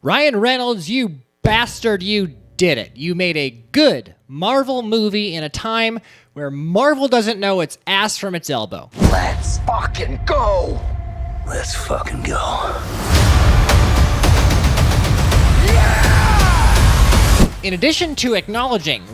Ryan Reynolds, you bastard, you did it. You made a good Marvel movie in a time where Marvel doesn't know its ass from its elbow. Let's fucking go! Let's fucking go. In addition to acknowledging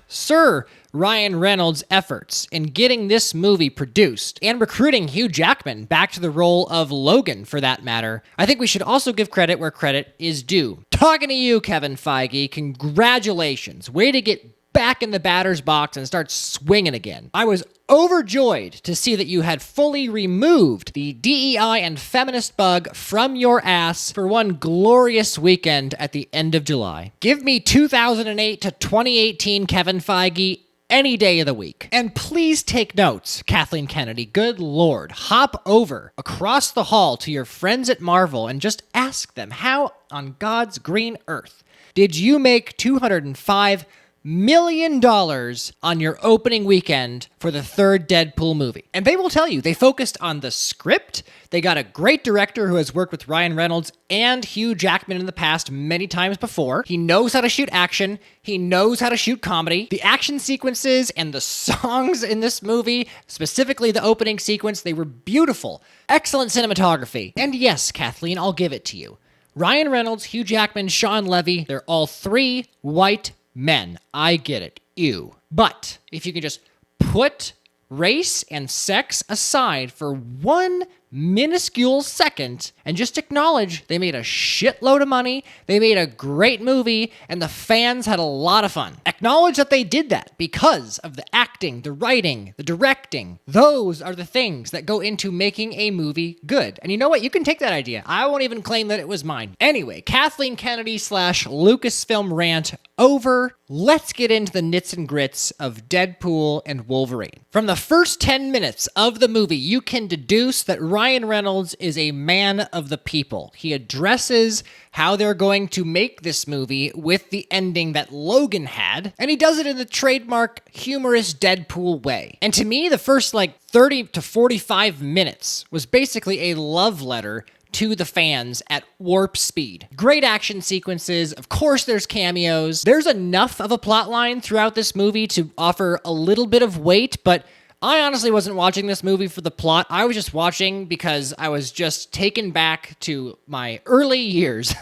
Sir Ryan Reynolds' efforts in getting this movie produced and recruiting Hugh Jackman back to the role of Logan, for that matter, I think we should also give credit where credit is due. Talking to you, Kevin Feige, congratulations. Way to get back in the batter's box and start swinging again. I was overjoyed to see that you had fully removed the DEI and feminist bug from your ass for one glorious weekend at the end of July. Give me 2008 to 2018 Kevin Feige any day of the week. And please take notes, Kathleen Kennedy. Good Lord. Hop over across the hall to your friends at Marvel and just ask them, how on God's green earth did you make $205 million on your opening weekend for the third Deadpool movie? And they will tell you they focused on the script. They got a great director who has worked with Ryan Reynolds and Hugh Jackman in the past many times before. He knows how to shoot action. He knows how to shoot comedy. The action sequences and the songs in this movie, specifically the opening sequence, they were beautiful. Excellent cinematography. And yes, Kathleen, I'll give it to you. Ryan Reynolds, Hugh Jackman, Sean Levy, they're all three white men. I get it. Ew. But if you can just put race and sex aside for one minuscule second and just acknowledge they made a shitload of money, they made a great movie, and the fans had a lot of fun. Acknowledge that they did that because of the acting, the writing, the directing. Those are the things that go into making a movie good. And you know what? You can take that idea. I won't even claim that it was mine. Anyway, Kathleen Kennedy / Lucasfilm rant over. Let's get into the nits and grits of Deadpool and Wolverine. From the first 10 minutes of the movie, you can deduce that Ryan Reynolds is a man of the people. He addresses how they're going to make this movie with the ending that Logan had, and he does it in the trademark humorous Deadpool way. And to me, the first 30 to 45 minutes was basically a love letter to the fans at warp speed. Great action sequences. Of course, there's cameos. There's enough of a plot line throughout this movie to offer a little bit of weight, but I honestly wasn't watching this movie for the plot. I was just watching because I was just taken back to my early years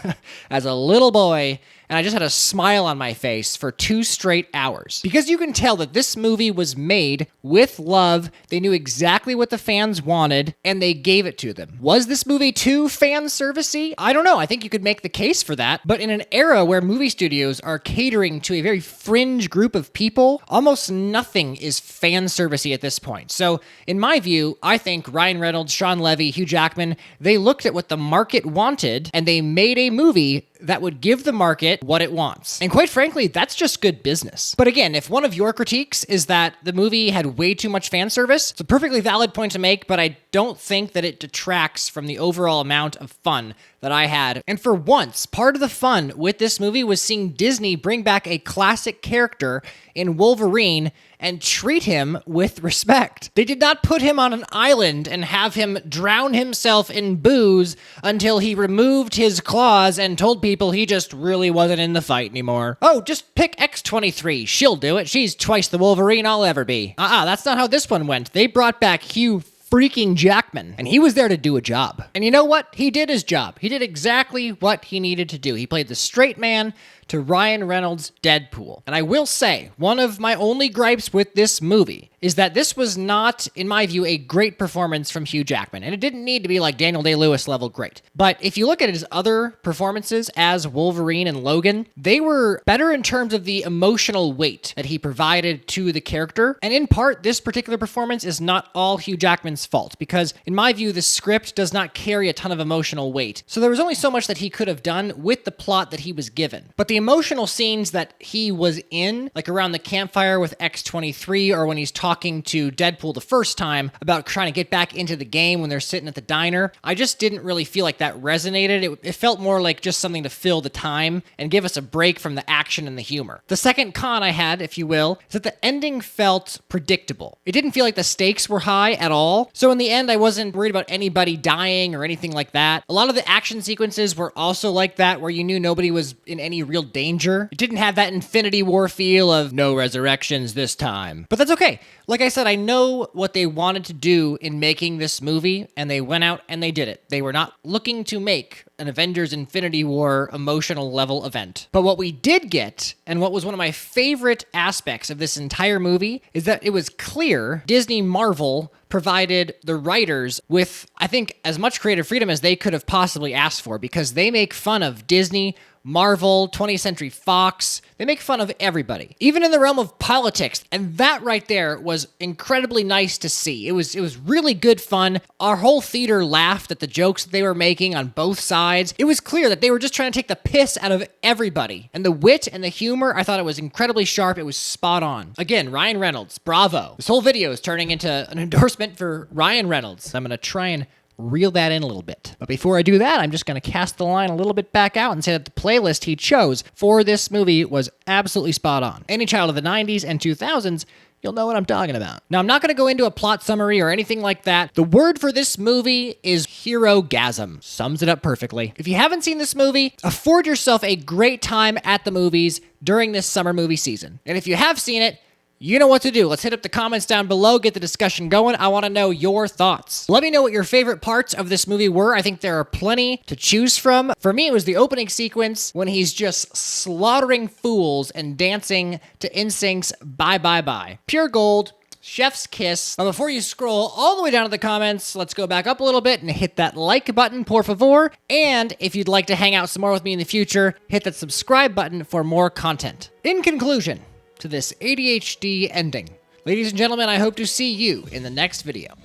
as a little boy, and I just had a smile on my face for 2 straight hours. Because you can tell that this movie was made with love. They knew exactly what the fans wanted, and they gave it to them. Was this movie too fan servicey? I don't know. I think you could make the case for that. But in an era where movie studios are catering to a very fringe group of people, almost nothing is fan servicey at this point. So in my view, I think Ryan Reynolds, Sean Levy, Hugh Jackman, they looked at what the market wanted, and they made a movie that would give the market what it wants. And quite frankly, that's just good business. But again, if one of your critiques is that the movie had way too much fan service, it's a perfectly valid point to make, but I don't think that it detracts from the overall amount of fun that I had. And for once, part of the fun with this movie was seeing Disney bring back a classic character in Wolverine and treat him with respect. They did not put him on an island and have him drown himself in booze until he removed his claws and told people he just really wasn't in the fight anymore. Oh, just pick X-23. She'll do it. She's twice the Wolverine I'll ever be. That's not how this one went. They brought back Hugh freaking Jackman, and he was there to do a job. And you know what? He did his job. He did exactly what he needed to do. He played the straight man to Ryan Reynolds' Deadpool. And I will say, one of my only gripes with this movie is that this was not, in my view, a great performance from Hugh Jackman. And it didn't need to be like Daniel Day-Lewis level great. But if you look at his other performances as Wolverine and Logan, they were better in terms of the emotional weight that he provided to the character. And in part, this particular performance is not all Hugh Jackman's fault, because in my view, the script does not carry a ton of emotional weight. So there was only so much that he could have done with the plot that he was given. But the emotional scenes that he was in, like around the campfire with X-23, or when he's talking to Deadpool the first time about trying to get back into the game when they're sitting at the diner, I just didn't really feel like that resonated. It felt more like just something to fill the time and give us a break from the action and the humor. The second con I had, if you will, is that the ending felt predictable. It didn't feel like the stakes were high at all. So in the end, I wasn't worried about anybody dying or anything like that. A lot of the action sequences were also like that, where you knew nobody was in any real danger. It didn't have that Infinity War feel of no resurrections this time. But that's okay. Like I said, I know what they wanted to do in making this movie, and they went out and they did it. They were not looking to make an Avengers Infinity War emotional level event. But what we did get, and what was one of my favorite aspects of this entire movie, is that it was clear Disney Marvel provided the writers with, I think, as much creative freedom as they could have possibly asked for, because they make fun of Disney, Marvel, 20th Century Fox. They make fun of everybody, even in the realm of politics. And that right there was incredibly nice to see. It was really good fun. Our whole theater laughed at the jokes that they were making on both sides. It was clear that they were just trying to take the piss out of everybody. And the wit and the humor, I thought it was incredibly sharp. It was spot on. Again, Ryan Reynolds, bravo. This whole video is turning into an endorsement for Ryan Reynolds. I'm going to try and reel that in a little bit. But before I do that, I'm just going to cast the line a little bit back out and say that the playlist he chose for this movie was absolutely spot on. Any child of the 90s and 2000s, you'll know what I'm talking about. Now, I'm not going to go into a plot summary or anything like that. The word for this movie is Herogasm. Sums it up perfectly. If you haven't seen this movie, afford yourself a great time at the movies during this summer movie season. And if you have seen it, you know what to do. Let's hit up the comments down below, get the discussion going. I want to know your thoughts. Let me know what your favorite parts of this movie were. I think there are plenty to choose from. For me, it was the opening sequence when he's just slaughtering fools and dancing to NSYNC's Bye Bye Bye. Pure gold. Chef's kiss. But before you scroll all the way down to the comments, let's go back up a little bit and hit that like button, por favor. And if you'd like to hang out some more with me in the future, hit that subscribe button for more content. In conclusion, to this ADHD ending. Ladies and gentlemen, I hope to see you in the next video.